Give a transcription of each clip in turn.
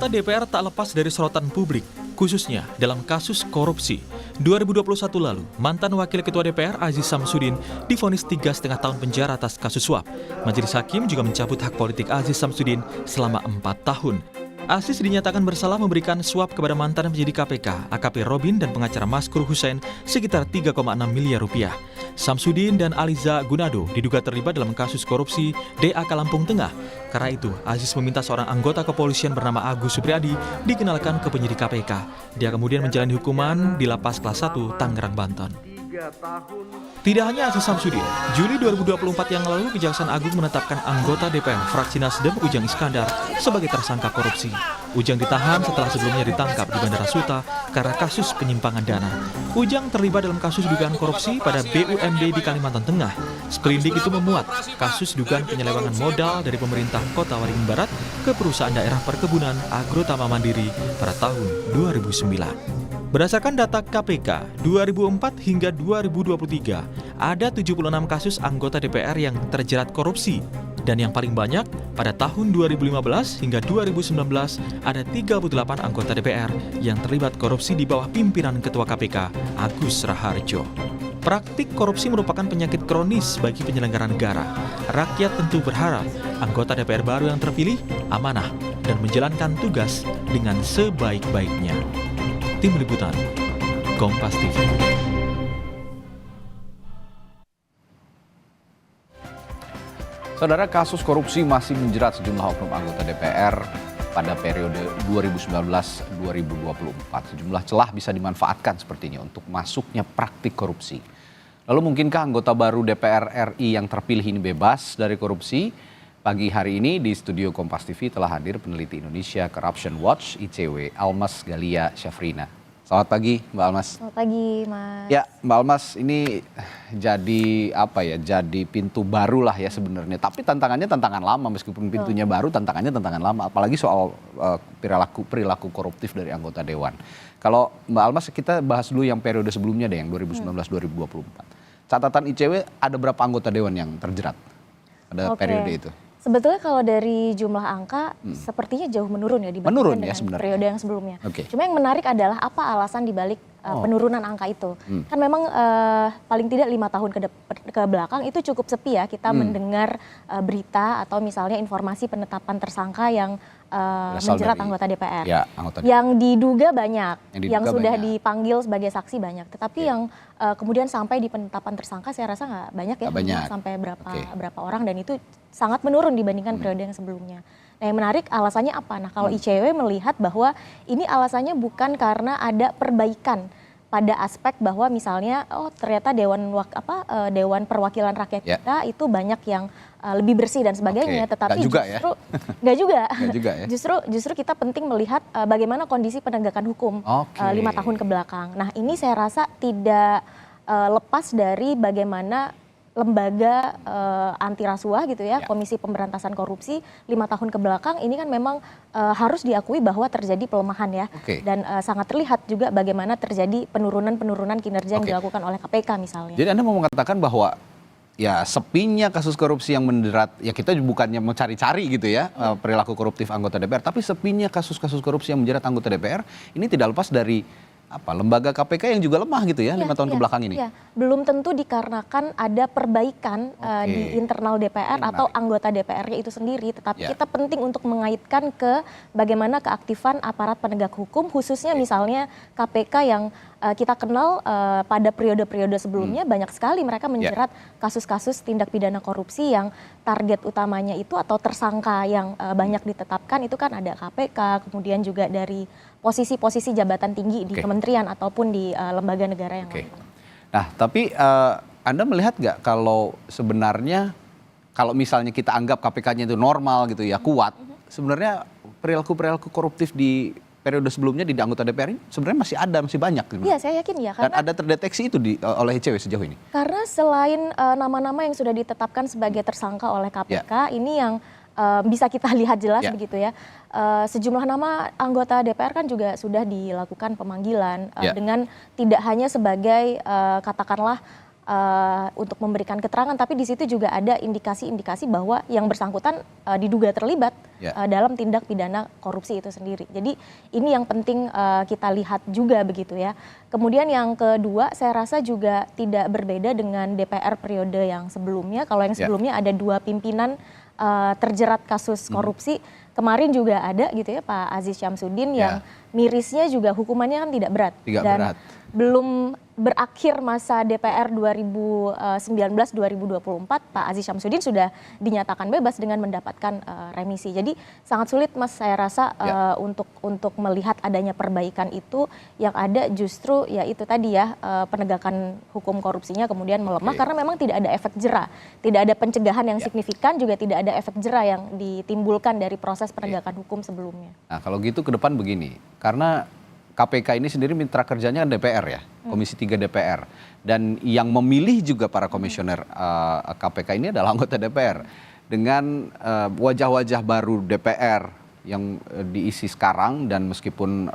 Anggota DPR tak lepas dari sorotan publik, khususnya dalam kasus korupsi. 2021 lalu, mantan Wakil Ketua DPR Aziz Samsudin divonis 3,5 tahun penjara atas kasus suap. Majelis Hakim juga mencabut hak politik Aziz Samsudin selama 4 tahun. Aziz dinyatakan bersalah memberikan suap kepada mantan penyidik KPK, AKP Robin dan pengacara Maskur Hussein sekitar 3,6 miliar rupiah. Samsudin dan Aliza Gunado diduga terlibat dalam kasus korupsi DAK Lampung Tengah. Karena itu, Aziz meminta seorang anggota kepolisian bernama Agus Supriyadi dikenalkan ke penyidik KPK. Dia kemudian menjalani hukuman di Lapas Kelas 1 Tangerang, Banten. Tidak hanya Aziz Samsudin, Juli 2024 yang lalu Kejaksaan Agung menetapkan anggota DPR fraksi Nasdem Ujang Iskandar sebagai tersangka korupsi. Ujang ditahan setelah sebelumnya ditangkap di Bandara Suta karena kasus penyimpangan dana. Ujang terlibat dalam kasus dugaan korupsi pada BUMD di Kalimantan Tengah. Sprindik itu memuat kasus dugaan penyelewengan modal dari pemerintah Kota Waringin Barat ke perusahaan daerah perkebunan Agrotama Mandiri pada tahun 2009. Berdasarkan data KPK, 2004 hingga 2023, ada 76 kasus anggota DPR yang terjerat korupsi. Dan yang paling banyak, pada tahun 2015 hingga 2019, ada 38 anggota DPR yang terlibat korupsi di bawah pimpinan Ketua KPK, Agus Raharjo. Praktik korupsi merupakan penyakit kronis bagi penyelenggara negara. Rakyat tentu berharap anggota DPR baru yang terpilih amanah dan menjalankan tugas dengan sebaik-baiknya. Tim Liputan, Kompas TV. Saudara, kasus korupsi masih menjerat sejumlah oknum anggota DPR pada periode 2019-2024. Sejumlah celah bisa dimanfaatkan sepertinya untuk masuknya praktik korupsi. Lalu mungkinkah anggota baru DPR RI yang terpilih ini bebas dari korupsi? Pagi hari ini di studio Kompas TV telah hadir peneliti Indonesia Corruption Watch (ICW) Almas Galia Syafrina. Selamat pagi Mbak Almas. Selamat pagi Mas. Ya Mbak Almas, ini jadi jadi pintu baru lah ya sebenarnya. Tapi tantangannya tantangan lama, meskipun pintunya baru tantangannya tantangan lama. Apalagi soal perilaku koruptif dari anggota Dewan. Kalau Mbak Almas, kita bahas dulu yang periode sebelumnya deh, yang 2019-2024. Catatan ICW, ada berapa anggota Dewan yang terjerat pada periode itu? Sebetulnya kalau dari jumlah angka sepertinya jauh menurun ya dibandingkan dengan periode yang sebelumnya. Cuma yang menarik adalah apa alasan dibalik penurunan angka itu. Kan memang paling tidak 5 tahun ke belakang itu cukup sepi ya kita mendengar berita atau misalnya informasi penetapan tersangka yang menjerat anggota DPR. Ya, anggota yang diduga banyak, yang sudah dipanggil sebagai saksi banyak. Tetapi yang kemudian sampai di penetapan tersangka saya rasa nggak banyak ya, sampai berapa orang, dan itu sangat menurun dibandingkan periode yang sebelumnya. Nah, yang menarik alasannya apa? Nah, kalau ICW melihat bahwa ini alasannya bukan karena ada perbaikan pada aspek bahwa misalnya ternyata Dewan Perwakilan Rakyat kita itu banyak yang lebih bersih dan sebagainya, tetapi nggak juga. Justru kita penting melihat bagaimana kondisi penegakan hukum 5 tahun ke belakang. Nah, ini saya rasa tidak lepas dari bagaimana lembaga anti rasuah gitu ya, Komisi Pemberantasan Korupsi 5 tahun ke belakang ini kan memang harus diakui bahwa terjadi pelemahan ya, dan sangat terlihat juga bagaimana terjadi penurunan kinerja yang dilakukan oleh KPK misalnya. Jadi Anda mau mengatakan bahwa ya sepinya kasus korupsi yang menjerat, ya kita bukannya mencari-cari gitu ya perilaku koruptif anggota DPR, tapi sepinya kasus-kasus korupsi yang menjerat anggota DPR ini tidak lepas dari lembaga KPK yang juga lemah gitu ya 5 tahun ke belakang ini. Belum tentu dikarenakan ada perbaikan di internal DPR atau anggota DPR-nya itu sendiri, tetapi kita penting untuk mengaitkan ke bagaimana keaktifan aparat penegak hukum, khususnya misalnya KPK yang kita kenal pada periode-periode sebelumnya banyak sekali mereka menjerat kasus-kasus tindak pidana korupsi yang target utamanya itu atau tersangka yang banyak ditetapkan itu kan ada KPK, kemudian juga dari posisi-posisi jabatan tinggi di kementerian ataupun di lembaga negara yang lain. Nah, tapi Anda melihat nggak kalau sebenarnya kalau misalnya kita anggap KPK-nya itu normal gitu ya, kuat, sebenarnya perilaku koruptif di periode sebelumnya di anggota DPR ini sebenarnya masih banyak. Iya, saya yakin ya. Dan ada terdeteksi itu oleh ICW sejauh ini? Karena selain nama-nama yang sudah ditetapkan sebagai tersangka oleh KPK, ini yang bisa kita lihat jelas begitu ya. Sejumlah nama anggota DPR kan juga sudah dilakukan pemanggilan dengan tidak hanya sebagai katakanlah untuk memberikan keterangan, tapi di situ juga ada indikasi-indikasi bahwa yang bersangkutan diduga terlibat dalam tindak pidana korupsi itu sendiri. Jadi ini yang penting kita lihat juga begitu ya. Kemudian yang kedua, saya rasa juga tidak berbeda dengan DPR periode yang sebelumnya. Kalau yang sebelumnya ada 2 pimpinan terjerat kasus korupsi, kemarin juga ada gitu ya Pak Aziz Syamsuddin yang mirisnya juga hukumannya kan tidak berat. Dan belum berakhir masa DPR 2019-2024, Pak Aziz Syamsuddin sudah dinyatakan bebas dengan mendapatkan remisi. Jadi sangat sulit Mas saya rasa untuk melihat adanya perbaikan itu. Yang ada justru ya itu tadi ya penegakan hukum korupsinya kemudian melemah karena memang tidak ada efek jera. Tidak ada pencegahan yang signifikan, juga tidak ada efek jera yang ditimbulkan dari proses penegakan hukum sebelumnya. Nah kalau gitu ke depan begini, karena KPK ini sendiri mitra kerjanya kan DPR ya, Komisi 3 DPR. Dan yang memilih juga para komisioner KPK ini adalah anggota DPR. Dengan wajah-wajah baru DPR yang diisi sekarang dan meskipun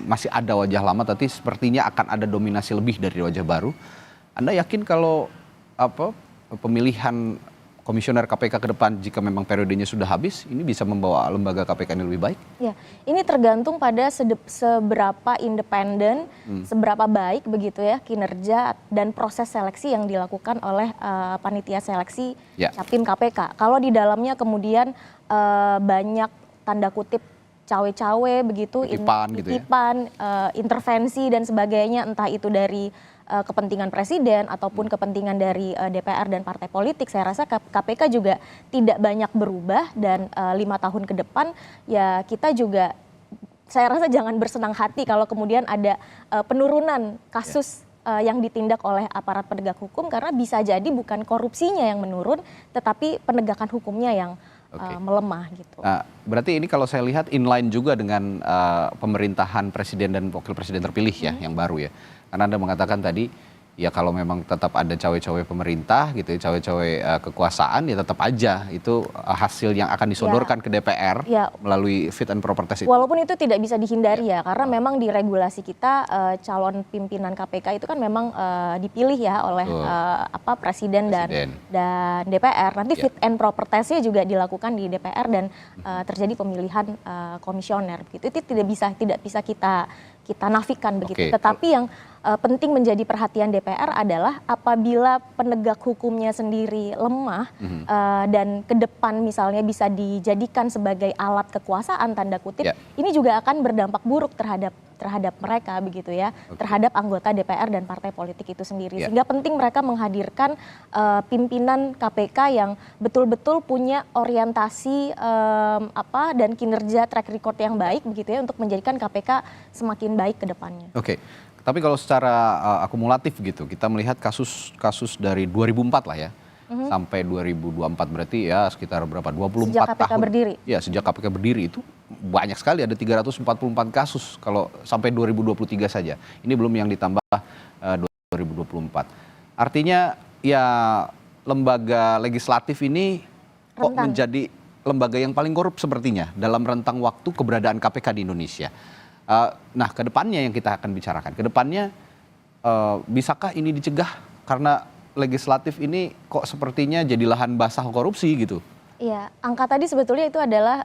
masih ada wajah lama, tapi sepertinya akan ada dominasi lebih dari wajah baru. Anda yakin kalau pemilihan komisioner KPK ke depan jika memang periodenya sudah habis, ini bisa membawa lembaga KPK ini lebih baik? Ya, ini tergantung pada seberapa independen, seberapa baik begitu ya kinerja dan proses seleksi yang dilakukan oleh panitia seleksi Capim KPK. Kalau di dalamnya kemudian banyak tanda kutip cawe-cawe begitu, titipan, intervensi dan sebagainya, entah itu dari kepentingan presiden ataupun kepentingan dari DPR dan partai politik, saya rasa KPK juga tidak banyak berubah dan 5 tahun ke depan ya kita juga saya rasa jangan bersenang hati kalau kemudian ada penurunan kasus yang ditindak oleh aparat penegak hukum, karena bisa jadi bukan korupsinya yang menurun tetapi penegakan hukumnya yang melemah gitu. Nah, berarti ini kalau saya lihat inline juga dengan pemerintahan presiden dan wakil presiden terpilih ya yang baru ya. Karena Anda mengatakan tadi ya kalau memang tetap ada cawe-cawe pemerintah gitu ya, cawe-cawe kekuasaan ya tetap aja itu hasil yang akan disodorkan ke DPR melalui fit and proper test itu. Walaupun itu tidak bisa dihindari ya karena memang di regulasi kita calon pimpinan KPK itu kan memang dipilih ya oleh presiden dan DPR. Nanti fit and proper testnya juga dilakukan di DPR dan terjadi pemilihan komisioner gitu. Itu tidak bisa kita nafikan begitu. Tetapi yang penting menjadi perhatian DPR adalah apabila penegak hukumnya sendiri lemah dan ke depan misalnya bisa dijadikan sebagai alat kekuasaan tanda kutip, ini juga akan berdampak buruk terhadap mereka begitu ya, terhadap anggota DPR dan partai politik itu sendiri. Sehingga penting mereka menghadirkan pimpinan KPK yang betul-betul punya orientasi dan kinerja track record yang baik begitu ya untuk menjadikan KPK semakin baik ke depannya. Tapi kalau secara akumulatif gitu, kita melihat kasus dari 2004 lah ya, sampai 2024 berarti ya sekitar berapa? 24 sejak KPK tahun. Berdiri. Ya, sejak KPK berdiri itu banyak sekali, ada 344 kasus kalau sampai 2023 saja. Ini belum yang ditambah 2024. Artinya ya lembaga legislatif ini kok menjadi lembaga yang paling korup sepertinya dalam rentang waktu keberadaan KPK di Indonesia. Nah, kedepannya yang kita akan bicarakan. Kedepannya bisakah ini dicegah karena legislatif ini kok sepertinya jadi lahan basah korupsi gitu? Iya, angka tadi sebetulnya itu adalah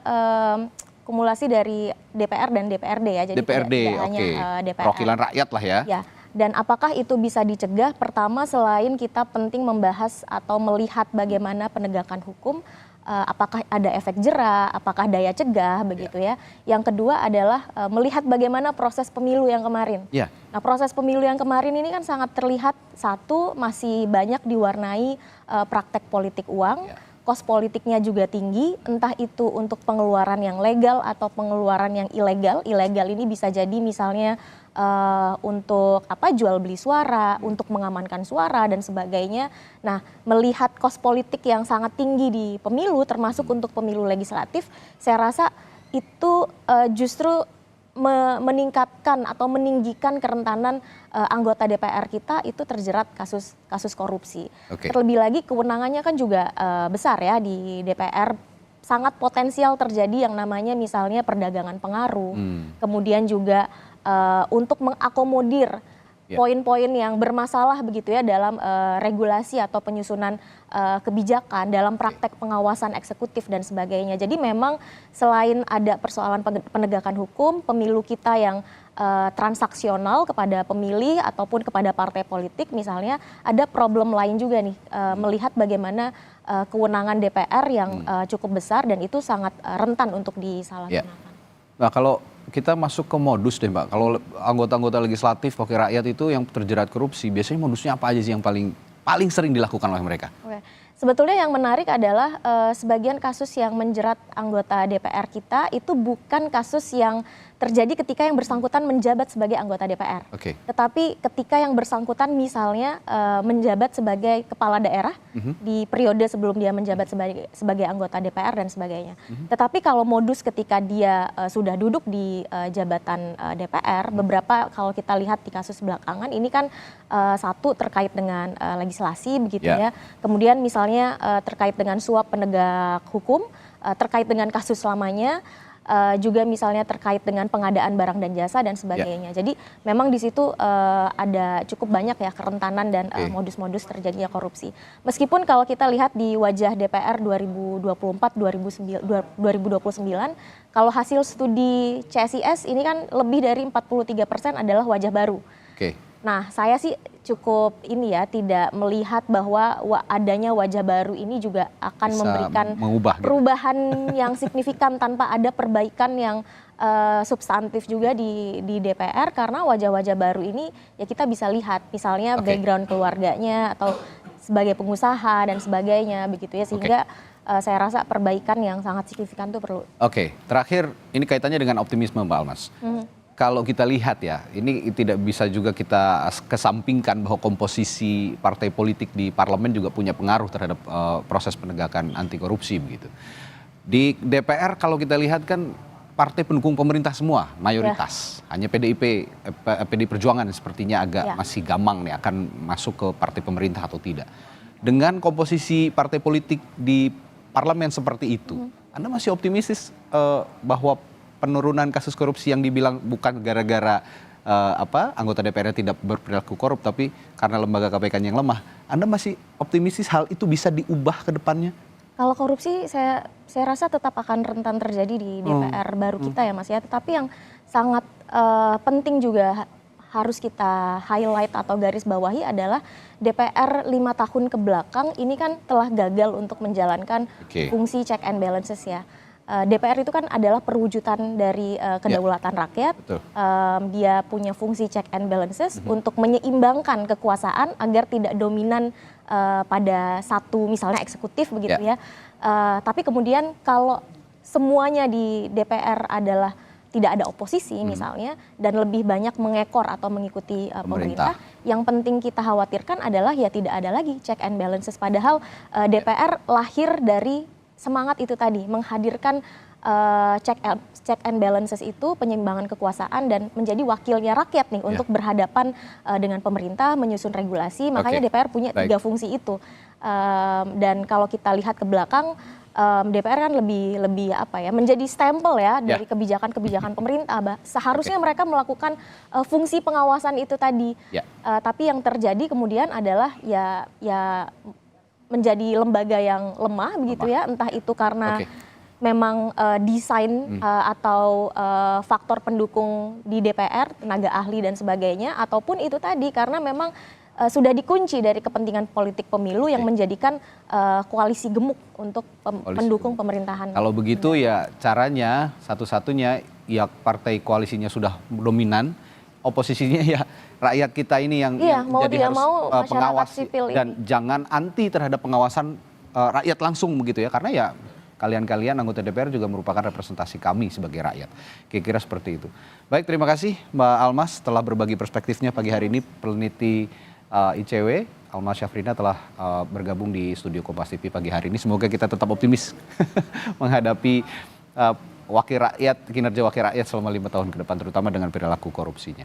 kumulasi dari DPR dan DPRD ya. Jadi DPRD, tidak hanya DPR. Perwakilan rakyat lah ya. Ya. Dan apakah itu bisa dicegah? Pertama, selain kita penting membahas atau melihat bagaimana penegakan hukum, apakah ada efek jera, apakah daya cegah begitu ya. Yang kedua adalah melihat bagaimana proses pemilu yang kemarin. Nah, proses pemilu yang kemarin ini kan sangat terlihat, satu, masih banyak diwarnai praktek politik uang, kos politiknya juga tinggi, entah itu untuk pengeluaran yang legal atau pengeluaran yang ilegal. Ilegal ini bisa jadi misalnya untuk jual beli suara, untuk mengamankan suara dan sebagainya. Nah, melihat kos politik yang sangat tinggi di pemilu, termasuk untuk pemilu legislatif, saya rasa itu justru meningkatkan atau meninggikan kerentanan anggota DPR kita itu terjerat kasus korupsi. Terlebih lagi kewenangannya kan juga besar ya di DPR. Sangat potensial terjadi yang namanya misalnya perdagangan pengaruh, kemudian juga untuk mengakomodir poin-poin yang bermasalah begitu ya dalam regulasi atau penyusunan kebijakan, dalam praktek pengawasan eksekutif dan sebagainya. Jadi memang selain ada persoalan penegakan hukum, pemilu kita yang transaksional kepada pemilih ataupun kepada partai politik misalnya, ada problem lain juga nih, melihat bagaimana kewenangan DPR yang cukup besar dan itu sangat rentan untuk disalahgunakan. Nah, kalau kita masuk ke modus deh Mbak, kalau anggota-anggota legislatif, wakil rakyat itu yang terjerat korupsi, biasanya modusnya apa aja sih yang paling sering dilakukan oleh mereka? Oke. Sebetulnya yang menarik adalah sebagian kasus yang menjerat anggota DPR kita itu bukan kasus yang terjadi ketika yang bersangkutan menjabat sebagai anggota DPR. Tetapi ketika yang bersangkutan misalnya menjabat sebagai kepala daerah di periode sebelum dia menjabat sebagai anggota DPR dan sebagainya. Tetapi kalau modus ketika dia sudah duduk di jabatan DPR, beberapa kalau kita lihat di kasus belakangan ini kan satu terkait dengan legislasi begitu ya. Kemudian misalnya terkait dengan suap penegak hukum, terkait dengan kasus lamanya, juga misalnya terkait dengan pengadaan barang dan jasa dan sebagainya. Jadi memang di situ ada cukup banyak ya kerentanan dan modus-modus terjadinya korupsi. Meskipun kalau kita lihat di wajah DPR 2024-2029, kalau hasil studi CSIS ini kan lebih dari 43% adalah wajah baru. Nah, saya sih cukup tidak melihat bahwa adanya wajah baru ini juga akan memberikan perubahan yang signifikan tanpa ada perbaikan yang substantif juga di DPR, karena wajah-wajah baru ini ya kita bisa lihat misalnya background keluarganya atau sebagai pengusaha dan sebagainya begitu ya, sehingga saya rasa perbaikan yang sangat signifikan itu perlu. Terakhir ini kaitannya dengan optimisme Mbak Almas. Kalau kita lihat ya, ini tidak bisa juga kita kesampingkan bahwa komposisi partai politik di parlemen juga punya pengaruh terhadap proses penegakan anti korupsi begitu. Di DPR kalau kita lihat kan partai pendukung pemerintah semua, mayoritas. Hanya PDI Perjuangan sepertinya agak masih gamang nih akan masuk ke partai pemerintah atau tidak. Dengan komposisi partai politik di parlemen seperti itu, Anda masih optimistis bahwa penurunan kasus korupsi yang dibilang bukan gara-gara anggota DPR tidak berperilaku korup, tapi karena lembaga KPK yang lemah, Anda masih optimistis hal itu bisa diubah ke depannya? Kalau korupsi saya rasa tetap akan rentan terjadi di DPR baru kita ya Mas ya. Tetapi yang sangat penting juga harus kita highlight atau garis bawahi adalah DPR 5 tahun ke belakang ini kan telah gagal untuk menjalankan fungsi check and balances ya. DPR itu kan adalah perwujudan dari kedaulatan rakyat. Dia punya fungsi check and balances untuk menyeimbangkan kekuasaan agar tidak dominan pada satu misalnya eksekutif begitu ya. Tapi kemudian kalau semuanya di DPR adalah tidak ada oposisi misalnya dan lebih banyak mengekor atau mengikuti pemerintah, yang penting kita khawatirkan adalah ya tidak ada lagi check and balances. Padahal DPR lahir dari semangat itu tadi, menghadirkan check and balances itu, penyeimbangan kekuasaan dan menjadi wakilnya rakyat nih untuk berhadapan dengan pemerintah, menyusun regulasi. Makanya DPR punya 3 fungsi itu. Dan kalau kita lihat ke belakang, DPR kan lebih menjadi stempel ya dari kebijakan-kebijakan pemerintah. Seharusnya mereka melakukan fungsi pengawasan itu tadi. Tapi yang terjadi kemudian adalah ya menjadi lembaga yang lemah begitu ya, entah itu karena memang desain atau faktor pendukung di DPR, tenaga ahli dan sebagainya, ataupun itu tadi karena memang sudah dikunci dari kepentingan politik pemilu yang menjadikan koalisi gemuk untuk pendukung pemerintahan. Kalau begitu ya caranya satu-satunya ya partai koalisinya sudah dominan, oposisinya ya rakyat kita ini yang jadi harus pengawas dan jangan anti terhadap pengawasan rakyat langsung begitu ya, karena ya kalian-kalian anggota DPR juga merupakan representasi kami sebagai rakyat. Kira-kira seperti itu. Baik, terima kasih Mbak Almas telah berbagi perspektifnya pagi hari ini. Peneliti ICW Almas Syafrina telah bergabung di studio Kompas TV pagi hari ini. Semoga kita tetap optimis menghadapi kinerja wakil rakyat selama 5 tahun ke depan, terutama dengan perilaku korupsinya.